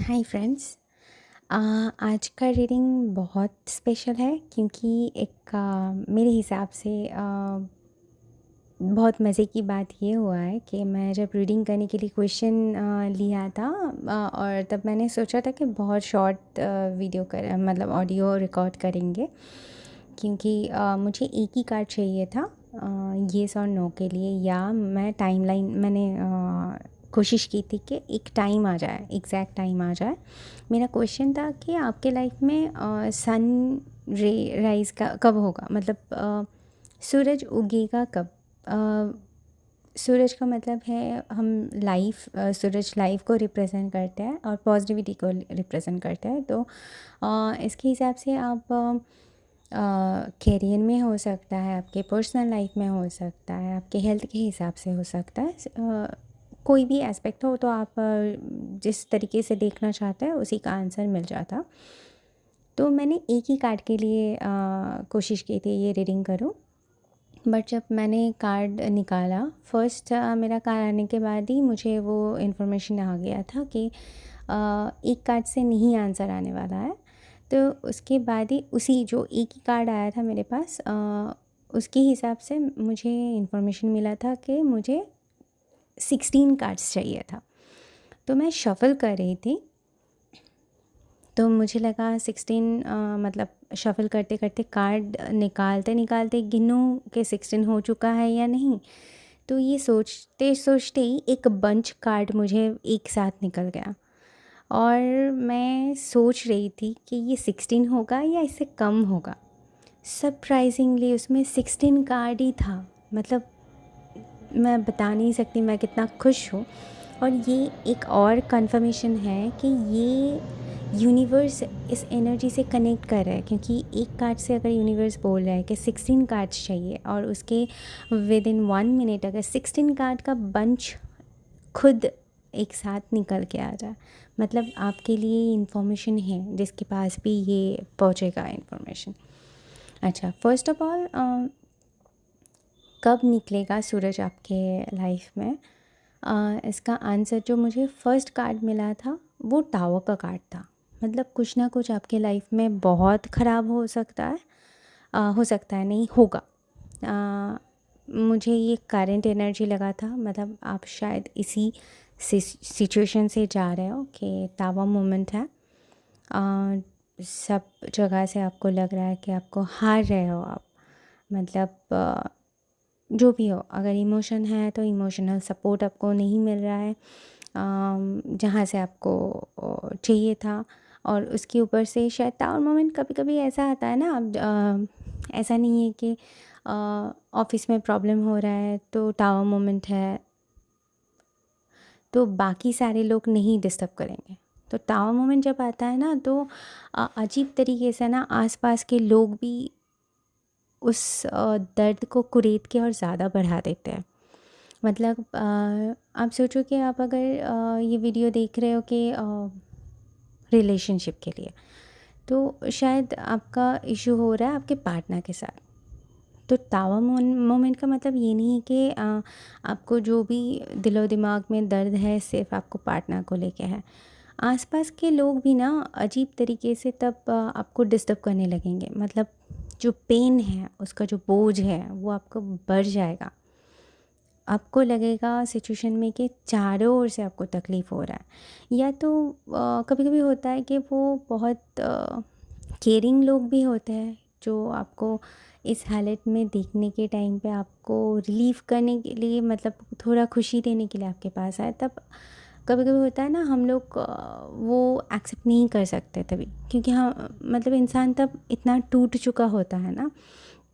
Hi friends. आज का reading बहुत स्पेशल है क्योंकि एक मेरे हिसाब से बहुत मज़े की बात ये हुआ है कि मैं जब रीडिंग करने के लिए क्वेश्चन लिया था, और तब मैंने सोचा था कि बहुत शॉर्ट वीडियो कर मतलब ऑडियो रिकॉर्ड करेंगे क्योंकि मुझे एक ही कार्ड चाहिए था येस और नो के लिए, या मैं टाइमलाइन मैंने कोशिश की थी कि एक टाइम आ जाए, एग्जैक्ट टाइम आ जाए। मेरा क्वेश्चन था कि आपके लाइफ में सन राइज का कब होगा, मतलब सूरज उगेगा कब। सूरज का मतलब है हम लाइफ, सूरज लाइफ को रिप्रेजेंट करते हैं और पॉजिटिविटी को रिप्रेजेंट करते हैं। तो इसके हिसाब से आप कैरियर में हो सकता है, आपके पर्सनल लाइफ में हो सकता है, आपके हेल्थ के हिसाब से हो सकता है, कोई भी एस्पेक्ट हो तो आप जिस तरीके से देखना चाहते हैं उसी का आंसर मिल जाता। तो मैंने एक ही कार्ड के लिए कोशिश की थी ये रीडिंग करूं, बट जब मैंने कार्ड निकाला फर्स्ट, मेरा कार्ड आने के बाद ही मुझे वो इन्फॉर्मेशन आ गया था कि एक कार्ड से नहीं आंसर आने वाला है। तो उसके बाद ही उसी जो एक ही कार्ड आया था मेरे पास, उसके हिसाब से मुझे इन्फॉर्मेशन मिला था कि मुझे 16 कार्ड्स चाहिए था। तो मैं शफ़ल कर रही थी, तो मुझे लगा 16, मतलब शफ़ल करते करते कार्ड निकालते निकालते गिनूँ कि 16 हो चुका है या नहीं। तो ये सोचते सोचते ही एक बंच कार्ड मुझे एक साथ निकल गया, और मैं सोच रही थी कि ये 16 होगा या इससे कम होगा। सरप्राइजिंगली उसमें 16 कार्ड ही था। मतलब मैं बता नहीं सकती मैं कितना खुश हूँ। और ये एक और कंफर्मेशन है कि ये यूनिवर्स इस एनर्जी से कनेक्ट कर रहा है, क्योंकि एक कार्ड से अगर यूनिवर्स बोल रहा है कि 16 कार्ड्स चाहिए और उसके विद इन 1 मिनट अगर 16 कार्ड का बंच खुद एक साथ निकल के आ जाए, मतलब आपके लिए इन्फॉर्मेशन है जिसके पास भी ये पहुँचेगा इन्फॉर्मेशन। अच्छा, फर्स्ट ऑफ ऑल, कब निकलेगा सूरज आपके लाइफ में? इसका आंसर जो मुझे फर्स्ट कार्ड मिला था वो टावर का कार्ड था। मतलब कुछ ना कुछ आपके लाइफ में बहुत ख़राब हो सकता है नहीं होगा। मुझे ये करंट एनर्जी लगा था, मतलब आप शायद इसी सिचुएशन से जा रहे हो कि टावर मोमेंट है। सब जगह से आपको लग रहा है कि आपको हार रहे हो आप, मतलब जो भी हो, अगर इमोशन है तो इमोशनल सपोर्ट आपको नहीं मिल रहा है जहाँ से आपको चाहिए था। और उसके ऊपर से शायद टावर मोमेंट कभी कभी ऐसा आता है ना, अब ऐसा नहीं है कि ऑफिस में प्रॉब्लम हो रहा है तो टावर मोमेंट है तो बाकी सारे लोग नहीं डिस्टर्ब करेंगे। तो टावर मोमेंट जब आता है ना तो अजीब तरीके से ना आसपास के लोग भी उस दर्द को कुरेद के और ज़्यादा बढ़ा देते हैं। मतलब आप सोचो कि आप अगर ये वीडियो देख रहे हो कि रिलेशनशिप के लिए, तो शायद आपका इशू हो रहा है आपके पार्टनर के साथ। तो टावर मोमेंट का मतलब ये नहीं है कि आपको जो भी दिलो दिमाग में दर्द है सिर्फ आपको पार्टनर को लेके है। आसपास के लोग भी ना अजीब तरीके से तब आपको डिस्टर्ब करने लगेंगे। मतलब जो पेन है उसका जो बोझ है वो आपको बढ़ जाएगा। आपको लगेगा सिचुएशन में कि चारों ओर से आपको तकलीफ़ हो रहा है। या तो कभी कभी होता है कि वो बहुत केयरिंग लोग भी होते हैं जो आपको इस हालत में देखने के टाइम पे आपको रिलीफ़ करने के लिए, मतलब थोड़ा खुशी देने के लिए आपके पास आए। तब कभी कभी होता है ना, हम लोग वो एक्सेप्ट नहीं कर सकते तभी, क्योंकि हाँ मतलब इंसान तब इतना टूट चुका होता है ना,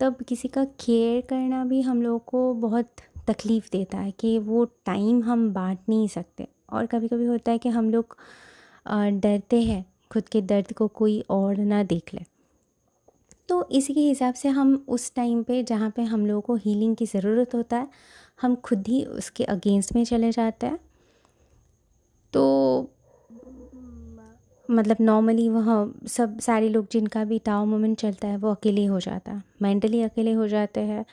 तब किसी का केयर करना भी हम लोगों को बहुत तकलीफ़ देता है कि वो टाइम हम बांट नहीं सकते। और कभी कभी होता है कि हम लोग डरते हैं खुद के दर्द को कोई और ना देख ले। तो इसी के हिसाब से हम उस टाइम पे जहाँ पे हम लोगों को हीलिंग की ज़रूरत होता है, हम खुद ही उसके अगेंस्ट में चले जाते हैं। तो मतलब नॉर्मली वह सब सारे लोग जिनका भी टावर मोमेंट चलता है वो अकेले हो जाता है, मेंटली अकेले हो जाते हैं।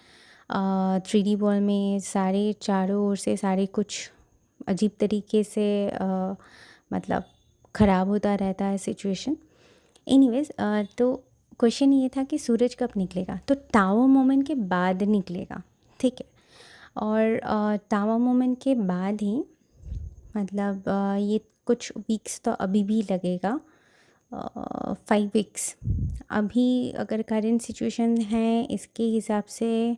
3D बॉल में सारे चारों ओर से सारे कुछ अजीब तरीके से मतलब ख़राब होता रहता है सिचुएशन। एनीवेज़ तो क्वेश्चन ये था कि सूरज कब निकलेगा, तो टावर मोमेंट के बाद निकलेगा, ठीक है। और टावर मोमेंट के बाद ही मतलब ये कुछ वीक्स तो अभी भी लगेगा, 5 वीक्स। अभी अगर करंट सिचुएशन है इसके हिसाब से,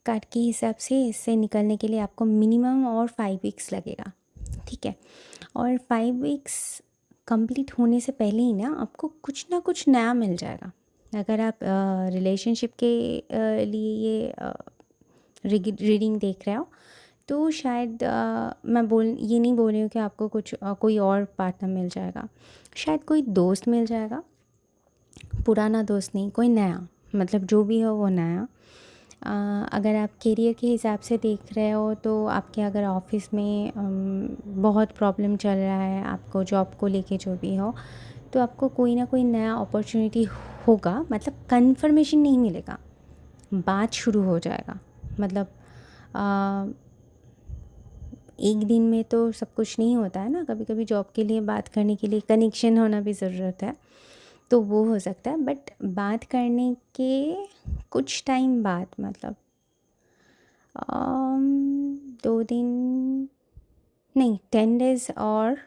कार्ड के हिसाब से इससे निकलने के लिए आपको मिनिमम और 5 वीक्स लगेगा, ठीक है। और 5 वीक्स कंप्लीट होने से पहले ही ना आपको कुछ ना कुछ नया मिल जाएगा। अगर आप रिलेशनशिप के लिए ये रीडिंग देख रहे हो तो शायद ये नहीं बोल रही हूँ कि आपको कुछ कोई और पार्टनर मिल जाएगा, शायद कोई दोस्त मिल जाएगा, पुराना दोस्त नहीं, कोई नया, मतलब जो भी हो वो नया। अगर आप करियर के हिसाब से देख रहे हो तो आपके अगर ऑफिस में बहुत प्रॉब्लम चल रहा है, आपको जॉब को लेके जो भी हो, तो आपको कोई ना कोई नया अपॉर्चुनिटी होगा, मतलब कंफर्मेशन नहीं मिलेगा, बात शुरू हो जाएगा। मतलब एक दिन में तो सब कुछ नहीं होता है ना, कभी कभी जॉब के लिए बात करने के लिए कनेक्शन होना भी ज़रूरत है, तो वो हो सकता है। बट बात करने के कुछ टाइम बाद, मतलब 2 दिन नहीं, 10 डेज़ और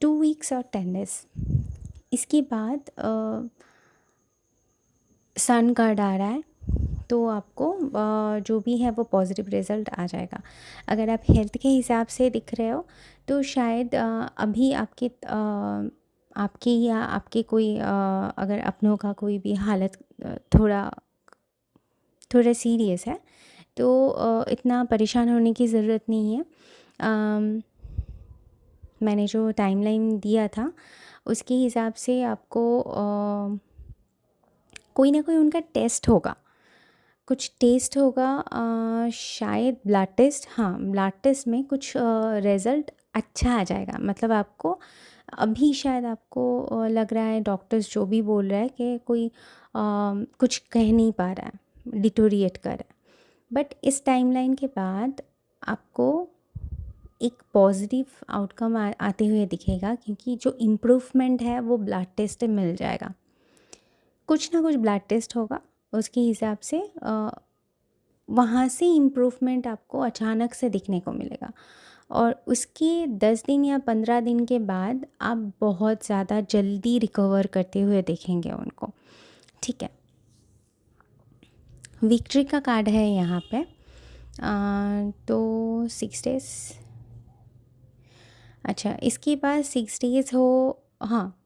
2 वीक्स और 10 डेज़, इसके बाद सन कार्ड आ रहा है, तो आपको जो भी है वो पॉजिटिव रिज़ल्ट आ जाएगा। अगर आप हेल्थ के हिसाब से दिख रहे हो तो शायद अभी आपकी या आपके कोई अगर अपनों का कोई भी हालत थोड़ा सीरियस है तो इतना परेशान होने की ज़रूरत नहीं है। मैंने जो टाइमलाइन दिया था उसके हिसाब से आपको कोई ना कोई उनका टेस्ट होगा, कुछ टेस्ट होगा, शायद ब्लड टेस्ट, हाँ ब्लड टेस्ट में कुछ रिज़ल्ट अच्छा आ जाएगा। मतलब आपको अभी शायद आपको लग रहा है, डॉक्टर्स जो भी बोल रहा है कि कोई कुछ कह नहीं पा रहा है, डिटोरिएट कर रहा है, बट इस टाइमलाइन के बाद आपको एक पॉजिटिव आउटकम आते हुए दिखेगा, क्योंकि जो इम्प्रूवमेंट है वो ब्लड टेस्ट से मिल जाएगा। कुछ ना कुछ ब्लड टेस्ट होगा, उसके हिसाब से वहाँ से इम्प्रूवमेंट आपको अचानक से दिखने को मिलेगा। और उसके 10 दिन या 15 दिन के बाद आप बहुत ज़्यादा जल्दी रिकवर करते हुए देखेंगे उनको, ठीक है। विक्ट्री का कार्ड है यहाँ पे, तो 6 डेज़, अच्छा इसके बाद 6 डेज़ हो, हाँ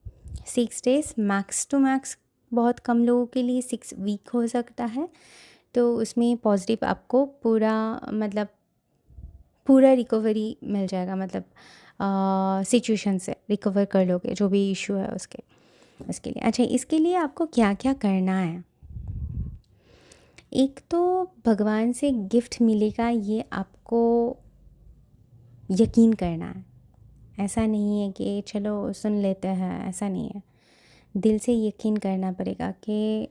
6 डेज़, मैक्स टू मैक्स बहुत कम लोगों के लिए 6 वीक हो सकता है। तो उसमें पॉजिटिव आपको पूरा रिकवरी मिल जाएगा, मतलब सिचुएशन से रिकवर कर लोगे जो भी इशू है उसके लिए। अच्छा, इसके लिए आपको क्या क्या करना है, एक तो भगवान से गिफ्ट मिलेगा, ये आपको यकीन करना है। ऐसा नहीं है कि चलो सुन लेते हैं, ऐसा नहीं है, दिल से यकीन करना पड़ेगा कि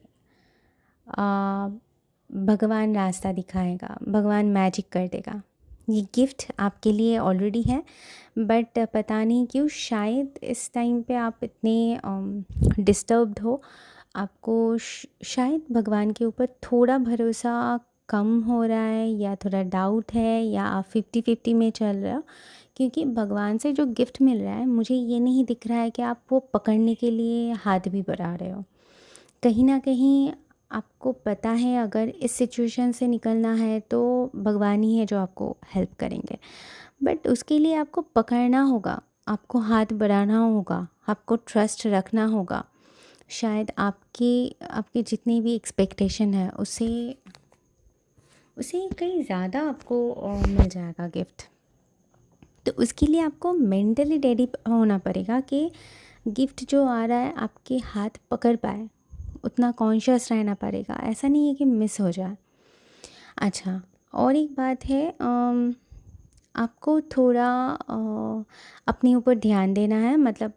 भगवान रास्ता दिखाएगा, भगवान मैजिक कर देगा। ये गिफ्ट आपके लिए ऑलरेडी है, बट पता नहीं क्यों शायद इस टाइम पे आप इतने डिस्टर्ब्ड हो, आपको शायद भगवान के ऊपर थोड़ा भरोसा कम हो रहा है, या थोड़ा डाउट है, या आप 50-50 में चल रहे हो। क्योंकि भगवान से जो गिफ्ट मिल रहा है, मुझे ये नहीं दिख रहा है कि आप वो पकड़ने के लिए हाथ भी बढ़ा रहे हो। कहीं ना कहीं आपको पता है अगर इस सिचुएशन से निकलना है तो भगवान ही है जो आपको हेल्प करेंगे, बट उसके लिए आपको पकड़ना होगा, आपको हाथ बढ़ाना होगा, आपको ट्रस्ट रखना होगा। शायद आपके जितने भी एक्सपेक्टेशन है उसे कहीं ज़्यादा आपको मिल जाएगा गिफ्ट। तो उसके लिए आपको मेंटली रेडी होना पड़ेगा कि गिफ्ट जो आ रहा है आपके हाथ पकड़ पाए, उतना कॉन्शियस रहना पड़ेगा, ऐसा नहीं है कि मिस हो जाए। अच्छा, और एक बात है, आपको थोड़ा अपने ऊपर ध्यान देना है, मतलब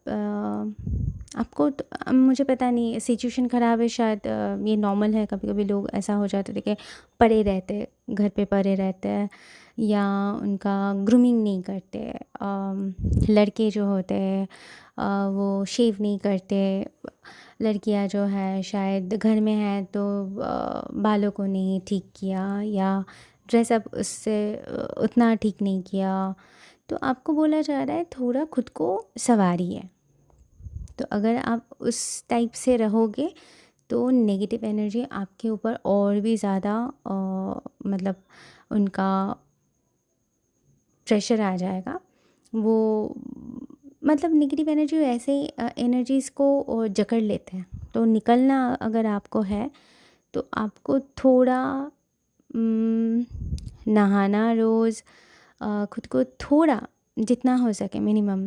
मुझे पता नहीं, सिचुएशन ख़राब है शायद, ये नॉर्मल है, कभी कभी लोग ऐसा हो जाते थे कि पड़े रहते, घर पे पड़े रहते हैं, या उनका ग्रूमिंग नहीं करते। लड़के जो होते हैं वो शेव नहीं करते। लड़कियां जो है शायद घर में है तो बालों को नहीं ठीक किया या ड्रेसअप उससे उतना ठीक नहीं किया। तो आपको बोला जा रहा है थोड़ा खुद को संवारिए। तो अगर आप उस टाइप से रहोगे तो नेगेटिव एनर्जी आपके ऊपर और भी ज़्यादा मतलब उनका प्रेशर आ जाएगा। वो मतलब नेगेटिव एनर्जी ऐसे एनर्जीज़ को जकड़ लेते हैं। तो निकलना अगर आपको है तो आपको थोड़ा उम, नहाना रोज़, खुद को थोड़ा जितना हो सके मिनिमम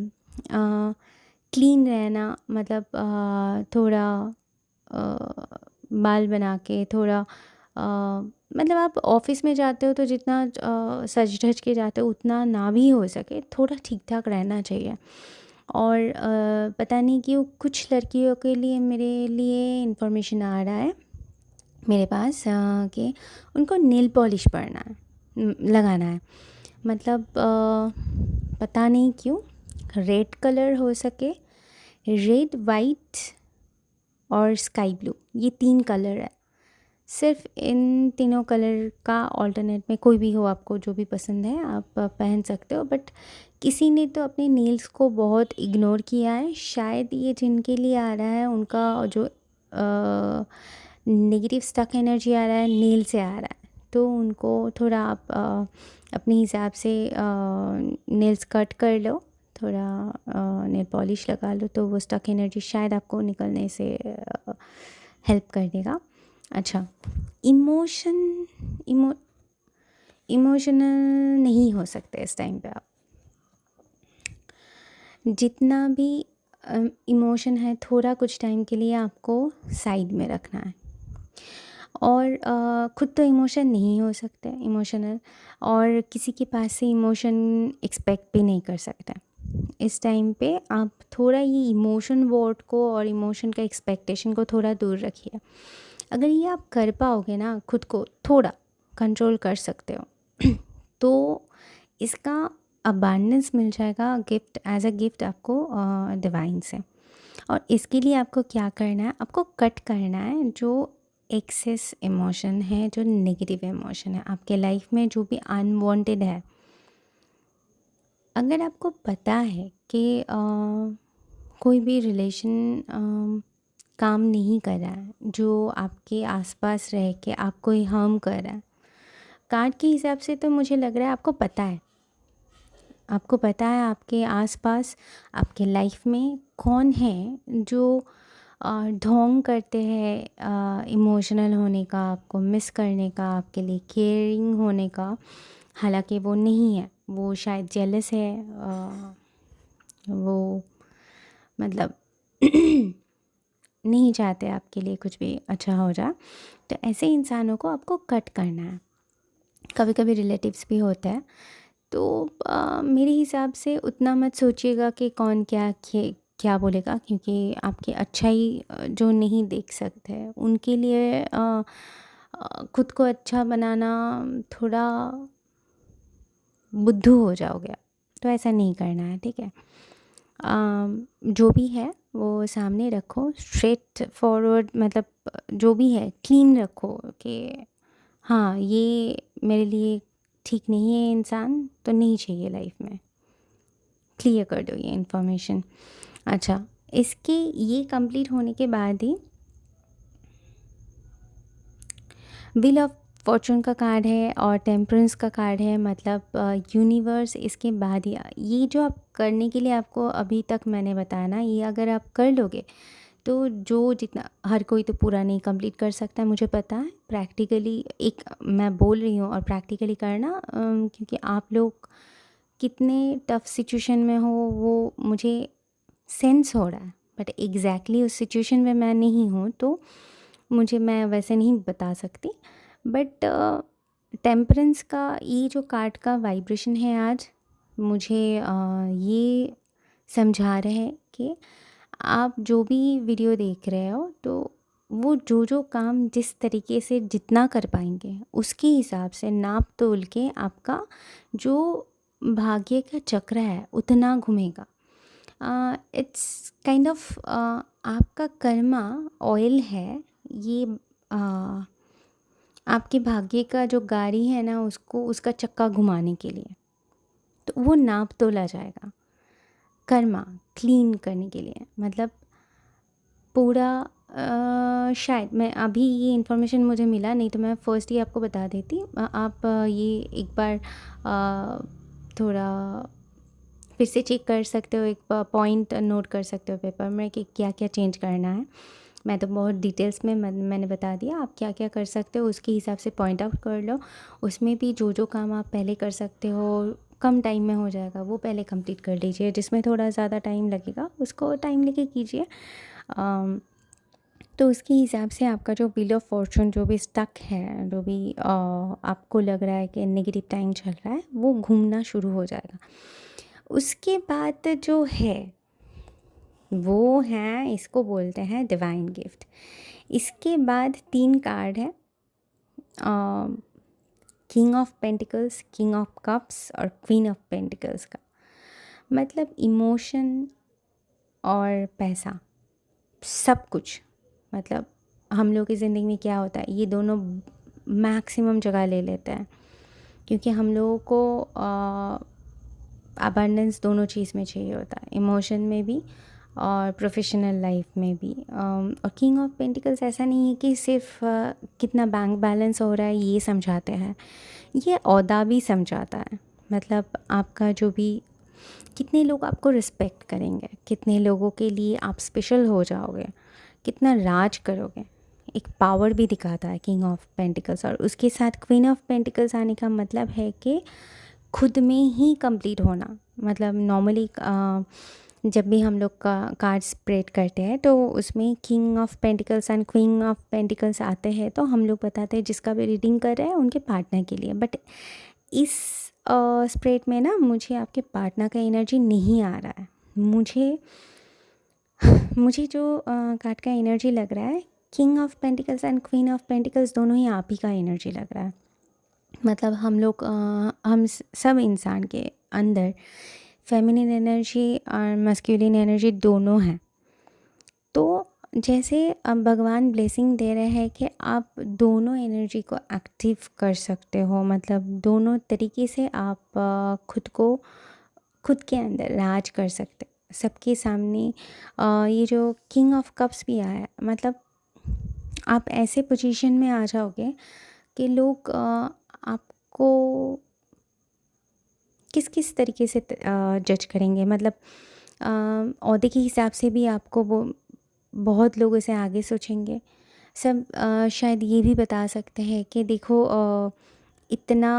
क्लीन रहना, मतलब थोड़ा बाल बना के थोड़ा मतलब आप ऑफिस में जाते हो तो जितना सज धज के जाते हो उतना ना भी हो सके थोड़ा ठीक ठाक रहना चाहिए। और पता नहीं क्यों कुछ लड़कियों के लिए मेरे लिए इन्फॉर्मेशन आ रहा है मेरे पास कि उनको नेल पॉलिश पड़ना है, लगाना है। मतलब पता नहीं क्यों रेड कलर हो सके, रेड वाइट और स्काई ब्लू, ये 3 कलर है। सिर्फ इन तीनों कलर का ऑल्टरनेट में कोई भी हो, आपको जो भी पसंद है आप पहन सकते हो। बट किसी ने तो अपने नेल्स को बहुत इग्नोर किया है। शायद ये जिनके लिए आ रहा है उनका जो नेगेटिव स्टक एनर्जी आ रहा है नेल से आ रहा है। तो उनको थोड़ा आप अपने हिसाब से नेल्स कट कर लो, थोड़ा नेल पॉलिश लगा लो, तो वो स्टक एनर्जी शायद आपको निकलने से हेल्प कर देगा। अच्छा, इमोशनल नहीं हो सकते इस टाइम पे आप। जितना भी इमोशन है थोड़ा कुछ टाइम के लिए आपको साइड में रखना है। और खुद तो इमोशन नहीं हो सकते इमोशनल, और किसी के पास से इमोशन एक्सपेक्ट भी नहीं कर सकते। इस टाइम पे आप थोड़ा ये इमोशन वर्ड को और इमोशन का एक्सपेक्टेशन को थोड़ा दूर रखिए। अगर ये आप कर पाओगे ना, खुद को थोड़ा कंट्रोल कर सकते हो तो इसका अबांडेंस मिल जाएगा गिफ्ट, एज अ गिफ्ट आपको डिवाइन से। और इसके लिए आपको क्या करना है, आपको कट करना है जो एक्सेस इमोशन है, जो नेगेटिव इमोशन है आपके लाइफ में, जो भी अनवांटेड है। अगर आपको पता है कि कोई भी रिलेशन काम नहीं कर रहा है, जो आपके आसपास रह के आपको ही हार्म कर रहा है, कार्ड के हिसाब से तो मुझे लग रहा है आपको पता है। आपको पता है आपके आसपास आपके लाइफ में कौन है जो ढोंग करते हैं इमोशनल होने का, आपको मिस करने का, आपके लिए केयरिंग होने का। हालांकि वो नहीं है, वो शायद जेलस है, वो मतलब नहीं चाहते आपके लिए कुछ भी अच्छा हो जाए। तो ऐसे इंसानों को आपको कट करना है। कभी कभी रिलेटिव्स भी होते हैं, तो मेरे हिसाब से उतना मत सोचिएगा कि कौन क्या बोलेगा, क्योंकि आपकी अच्छाई जो नहीं देख सकते हैं उनके लिए खुद को अच्छा बनाना थोड़ा बुद्धू हो जाओगे आप। तो ऐसा नहीं करना है, ठीक है। जो भी है वो सामने रखो, स्ट्रेट फॉरवर्ड, मतलब जो भी है क्लीन रखो कि हाँ ये मेरे लिए ठीक नहीं है इंसान, तो नहीं चाहिए लाइफ में। क्लियर कर दो ये इन्फॉर्मेशन। अच्छा, इसके ये कंप्लीट होने के बाद ही व्हील ऑफ फॉर्चून का कार्ड है और टेम्परेंस का कार्ड है, मतलब यूनिवर्स। इसके बाद ही ये जो आप करने के लिए आपको अभी तक मैंने बताया ना, ये अगर आप कर लोगे तो जो जितना, हर कोई तो पूरा नहीं कंप्लीट कर सकता है, मुझे पता है। प्रैक्टिकली एक मैं बोल रही हूँ, और प्रैक्टिकली करना क्योंकि आप लोग कितने टफ सिचुएशन में हो वो मुझे सेंस हो रहा है। बट एग्जैक्टली उस सिचुएशन में मैं नहीं हूँ, तो मैं वैसे नहीं बता सकती। बट टेम्परेंस का ये जो कार्ड का वाइब्रेशन है आज, मुझे ये समझा रहे हैं कि आप जो भी वीडियो देख रहे हो तो वो जो काम जिस तरीके से जितना कर पाएंगे उसके हिसाब से नाप तोल के आपका जो भाग्य का चक्र है उतना घूमेगा। इट्स काइंड ऑफ आपका कर्मा ऑयल है ये। uh, आपके भाग्य का जो गाड़ी है ना उसको उसका चक्का घुमाने के लिए, तो वो नाप तोला जाएगा कर्मा क्लीन करने के लिए। मतलब पूरा शायद मैं अभी ये इन्फॉर्मेशन मुझे मिला, नहीं तो मैं फ़र्स्ट ही आपको बता देती। आप ये एक बार थोड़ा फिर से चेक कर सकते हो, एक पॉइंट नोट कर सकते हो पेपर में कि क्या क्या चेंज करना है। मैं तो बहुत डिटेल्स में मैंने बता दिया, आप क्या क्या कर सकते हो उसके हिसाब से पॉइंट आउट कर लो। उसमें भी जो काम आप पहले कर सकते हो कम टाइम में हो जाएगा वो पहले कंप्लीट कर लीजिए, जिसमें थोड़ा ज़्यादा टाइम लगेगा उसको टाइम लेके कीजिए। तो उसके हिसाब से आपका जो व्हील ऑफ फॉर्चून जो भी स्टक है, जो भी आपको लग रहा है कि नेगेटिव टाइम चल रहा है, वो घूमना शुरू हो जाएगा। उसके बाद जो है वो है, इसको बोलते हैं डिवाइन गिफ्ट। इसके बाद 3 कार्ड है, king of pentacles, king of cups और क्वीन ऑफ पेंटिकल्स का। मतलब इमोशन और पैसा, सब कुछ। मतलब हम लोग की ज़िंदगी में क्या होता है, ये दोनों मैक्सिमम जगह ले लेते हैं, क्योंकि हम लोगों को अबंडेंस दोनों चीज़ में चाहिए होता है, इमोशन में भी और प्रोफेशनल लाइफ में भी। और किंग ऑफ पेंटिकल्स ऐसा नहीं है कि सिर्फ कितना बैंक बैलेंस हो रहा है ये समझाते हैं, ये ओहदा भी समझाता है। मतलब आपका जो भी, कितने लोग आपको रिस्पेक्ट करेंगे, कितने लोगों के लिए आप स्पेशल हो जाओगे, कितना राज करोगे, एक पावर भी दिखाता है किंग ऑफ पेंटिकल्स। और उसके साथ क्वीन ऑफ पेंटिकल्स आने का मतलब है कि खुद में ही कंप्लीट होना। मतलब नॉर्मली जब भी हम लोग का कार्ड स्प्रेड करते हैं तो उसमें king of pentacles and queen of pentacles आते हैं, तो हम लोग बताते हैं जिसका भी रीडिंग कर रहे हैं उनके पार्टनर के लिए। बट इस स्प्रेड में ना मुझे आपके पार्टनर का एनर्जी नहीं आ रहा है। मुझे जो कार्ड का एनर्जी लग रहा है, king of pentacles and queen of pentacles दोनों ही आप ही का एनर्जी लग रहा है। मतलब हम सब इंसान के अंदर फेमिनिन एनर्जी और मस्कुलिन एनर्जी दोनों हैं। तो जैसे अब भगवान ब्लेसिंग दे रहे हैं कि आप दोनों एनर्जी को एक्टिव कर सकते हो। मतलब दोनों तरीके से आप खुद के अंदर राज कर सकते सबके सामने। ये जो किंग ऑफ कप्स भी आया है, मतलब आप ऐसे पोजीशन में आ जाओगे कि लोग आपको किस किस तरीके से जज करेंगे। मतलब ओहदे के हिसाब से भी आपको वो बहुत लोग इसे आगे सोचेंगे। सब शायद ये भी बता सकते हैं कि देखो इतना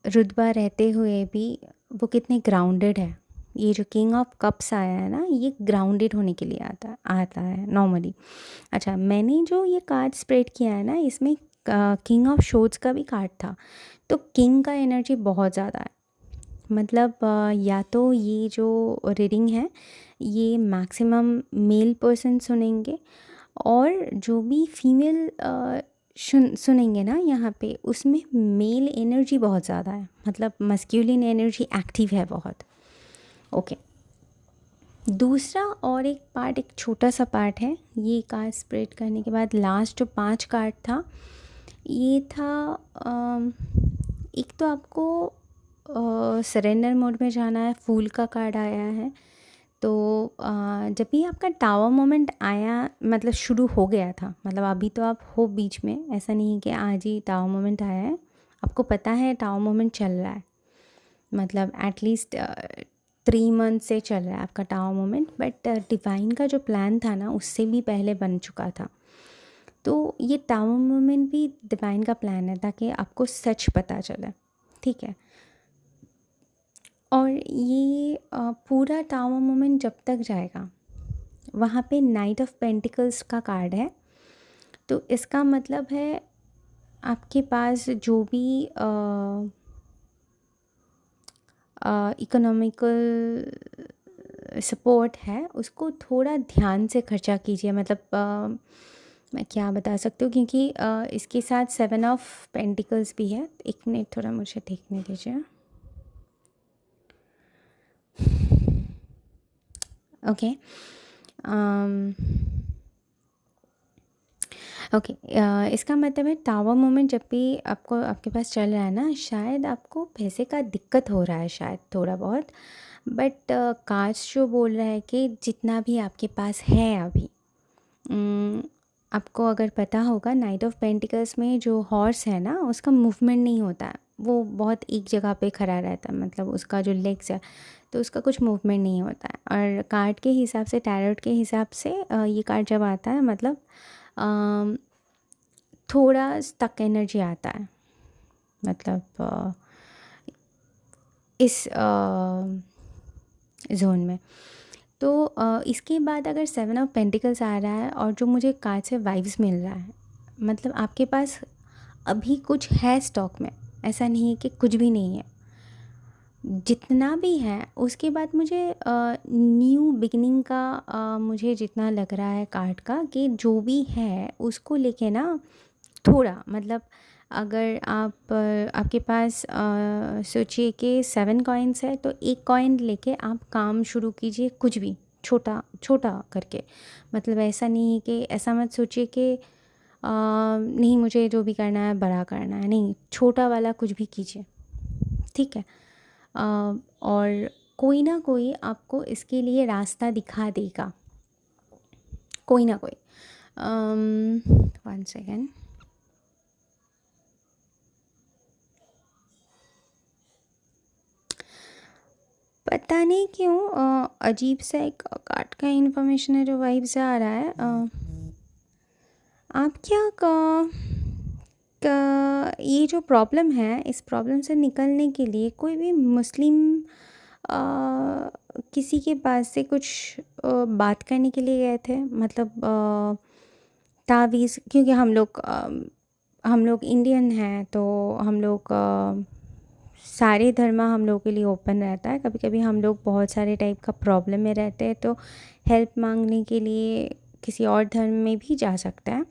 रुतबा रहते हुए भी वो कितने ग्राउंडेड है। ये जो किंग ऑफ कप्स आया है ना, ये ग्राउंडेड होने के लिए आता है नॉर्मली। अच्छा, मैंने जो ये कार्ड स्प्रेड किया है ना, इसमें किंग ऑफ शोड्स का भी कार्ड था, तो किंग का एनर्जी बहुत ज़्यादा है। मतलब या तो ये जो रीडिंग है ये मैक्सिमम मेल पर्सन सुनेंगे, और जो भी फीमेल सुनेंगे ना यहाँ पे, उसमें मेल एनर्जी बहुत ज़्यादा है। मतलब मस्क्यूलिन एनर्जी एक्टिव है बहुत। ओके, दूसरा और एक पार्ट, एक छोटा सा पार्ट है ये कार्ड स्प्रेड करने के बाद। लास्ट जो 5 कार्ड था, ये था एक तो आपको सरेंडर मोड में जाना है, फूल का कार्ड आया है। तो जब भी आपका टावर मोमेंट आया, मतलब शुरू हो गया था, मतलब अभी तो आप हो बीच में, ऐसा नहीं कि आज ही टावर मोमेंट आया है, आपको पता है टावर मोमेंट चल रहा है। मतलब एटलीस्ट 3 मंथ से चल रहा है आपका टावर मोमेंट। बट डिवाइन का जो प्लान था ना उससे भी पहले बन चुका था। तो ये टावर मोमेंट भी डिवाइन का प्लान है ताकि आपको सच पता चले, ठीक है। और ये पूरा टावर मोमेंट जब तक जाएगा, वहाँ पे नाइट ऑफ पेंटिकल्स का कार्ड है। तो इसका मतलब है आपके पास जो भी इकोनॉमिकल सपोर्ट है उसको थोड़ा ध्यान से खर्चा कीजिए। मतलब मैं क्या बता सकती हूँ, क्योंकि इसके साथ 7 ऑफ पेंटिकल्स भी है। 1 मिनट थोड़ा मुझे देखने दीजिए। ओके, ओके, इसका मतलब है टावर मोमेंट जब भी आपको आपके पास चल रहा है ना, शायद आपको पैसे का दिक्कत हो रहा है, शायद थोड़ा बहुत। बट कार्ड्स जो बोल रहा है कि जितना भी आपके पास है अभी, उम, आपको अगर पता होगा नाइट ऑफ पेंटिकल्स में जो हॉर्स है ना, उसका मूवमेंट नहीं होता है, वो बहुत एक जगह पे खड़ा रहता है, मतलब उसका जो लेग्स है तो उसका कुछ मूवमेंट नहीं होता है। और कार्ड के हिसाब से, टैरोट के हिसाब से ये कार्ड जब आता है मतलब अम, थोड़ा स्टक एनर्जी आता है, मतलब इस जोन में। तो इसके बाद अगर 7 ऑफ पेंटिकल्स आ रहा है और जो मुझे कार्ड से वाइब्स मिल रहा है, मतलब आपके पास अभी कुछ है स्टॉक में, ऐसा नहीं है कि कुछ भी नहीं है। जितना भी है उसके बाद मुझे न्यू बिगिनिंग का मुझे जितना लग रहा है कार्ड का, कि जो भी है उसको लेके ना थोड़ा, मतलब अगर आप आपके पास सोचिए कि 7 कॉइन्स है, तो एक कॉइन लेके आप काम शुरू कीजिए, कुछ भी छोटा छोटा करके। मतलब ऐसा नहीं है कि, ऐसा मत सोचिए कि नहीं मुझे जो भी करना है बड़ा करना है, नहीं, छोटा वाला कुछ भी कीजिए, ठीक है। और कोई ना कोई आपको इसके लिए रास्ता दिखा देगा, कोई ना कोई। 1 सेकेंड। पता नहीं क्यों अजीब सा एक कार्ड का इन्फॉर्मेशन है जो वाइब से आ रहा है। आप क्या ये जो प्रॉब्लम है, इस प्रॉब्लम से निकलने के लिए कोई भी मुस्लिम किसी के पास से कुछ बात करने के लिए गए थे, मतलब तावीज़, क्योंकि हम लोग इंडियन हैं, तो हम लोग सारे धर्म हम लोगों के लिए ओपन रहता है। कभी कभी हम लोग बहुत सारे टाइप का प्रॉब्लम में रहते हैं, तो हेल्प मांगने के लिए किसी और धर्म में भी जा सकता है,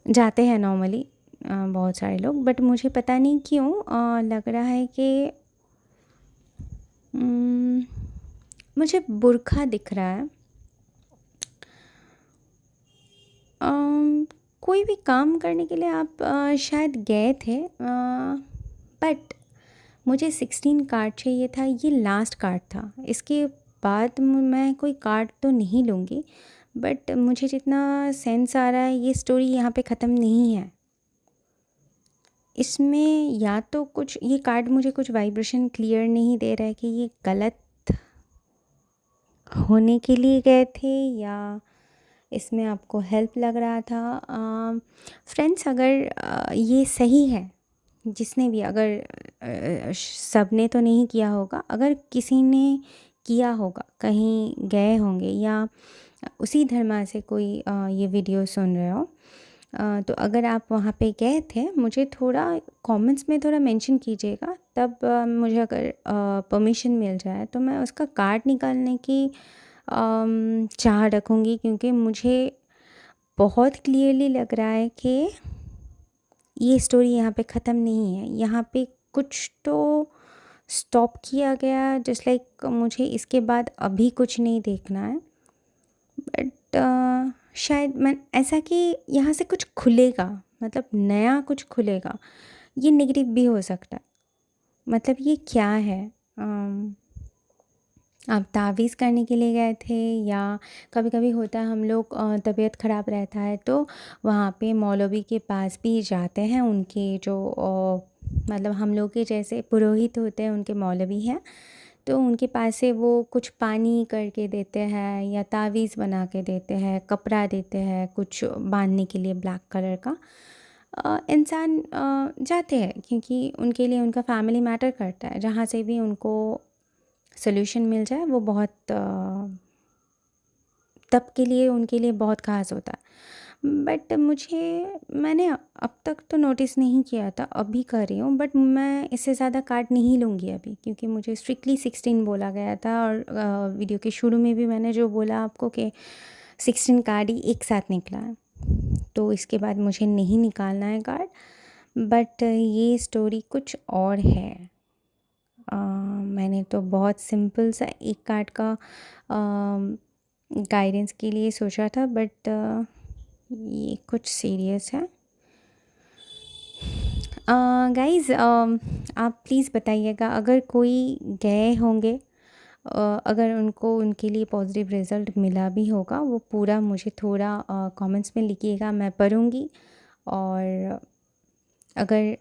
जाते हैं नॉर्मली बहुत सारे लोग। बट मुझे पता नहीं क्यों लग रहा है कि मुझे बुर्खा दिख रहा है। कोई भी काम करने के लिए आप शायद गए थे, बट मुझे 16 कार्ड चाहिए था, ये लास्ट कार्ड था। इसके बाद मैं कोई कार्ड तो नहीं लूँगी, बट मुझे जितना सेंस आ रहा है ये स्टोरी यहाँ पे ख़त्म नहीं है। इसमें या तो कुछ, ये कार्ड मुझे कुछ वाइब्रेशन क्लियर नहीं दे रहा है कि ये गलत होने के लिए गए थे या इसमें आपको हेल्प लग रहा था। फ्रेंड्स, अगर ये सही है, जिसने भी, अगर सब ने तो नहीं किया होगा, अगर किसी ने किया होगा, कहीं गए होंगे या उसी धर्म से कोई ये वीडियो सुन रहे हो, तो अगर आप वहाँ पे गए थे, मुझे थोड़ा कमेंट्स में थोड़ा मेंशन कीजिएगा, तब मुझे अगर परमिशन मिल जाए तो मैं उसका कार्ड निकालने की चाह रखूँगी, क्योंकि मुझे बहुत क्लियरली लग रहा है कि ये स्टोरी यहाँ पे ख़त्म नहीं है, यहाँ पे कुछ तो स्टॉप किया गया। जस्ट लाइक मुझे इसके बाद अभी कुछ नहीं देखना है, बट शायद मैं ऐसा कि यहाँ से कुछ खुलेगा, मतलब नया कुछ खुलेगा। ये नेगेटिव भी हो सकता है, मतलब ये क्या है, आप तावीज़ करने के लिए गए थे, या कभी कभी होता है हम लोग तबीयत ख़राब रहता है तो वहाँ पे मौलवी के पास भी जाते हैं, उनके जो मतलब हम लोग के जैसे पुरोहित होते हैं, उनके मौलवी हैं, तो उनके पास से वो कुछ पानी करके देते हैं या तावीज़ बना के देते हैं, कपड़ा देते हैं कुछ बांधने के लिए ब्लैक कलर का। इंसान जाते हैं क्योंकि उनके लिए उनका फैमिली मैटर करता है, जहाँ से भी उनको सोल्यूशन मिल जाए वो बहुत तब के लिए उनके लिए बहुत ख़ास होता है। बट मैंने अब तक तो नोटिस नहीं किया था, अभी कर रही हूँ, बट मैं इससे ज़्यादा कार्ड नहीं लूँगी अभी, क्योंकि मुझे स्ट्रिक्टली 16 बोला गया था। और वीडियो के शुरू में भी मैंने जो बोला आपको कि 16 कार्ड ही एक साथ निकला है, तो इसके बाद मुझे नहीं निकालना है कार्ड। बट ये स्टोरी कुछ और है। मैंने तो बहुत सिंपल सा एक कार्ड का गाइडेंस के लिए सोचा था, बट ये कुछ सीरियस है। गाइज़, आप प्लीज़ बताइएगा अगर कोई गए होंगे, अगर उनको उनके लिए पॉजिटिव रिज़ल्ट मिला भी होगा, वो पूरा मुझे थोड़ा कमेंट्स में लिखिएगा, मैं पढ़ूँगी। और अगर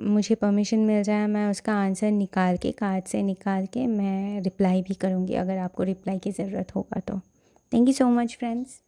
मुझे परमिशन मिल जाए, मैं उसका आंसर निकाल के, कार्ड से निकाल के मैं रिप्लाई भी करूँगी, अगर आपको रिप्लाई की ज़रूरत होगा तो। Thank you so much friends.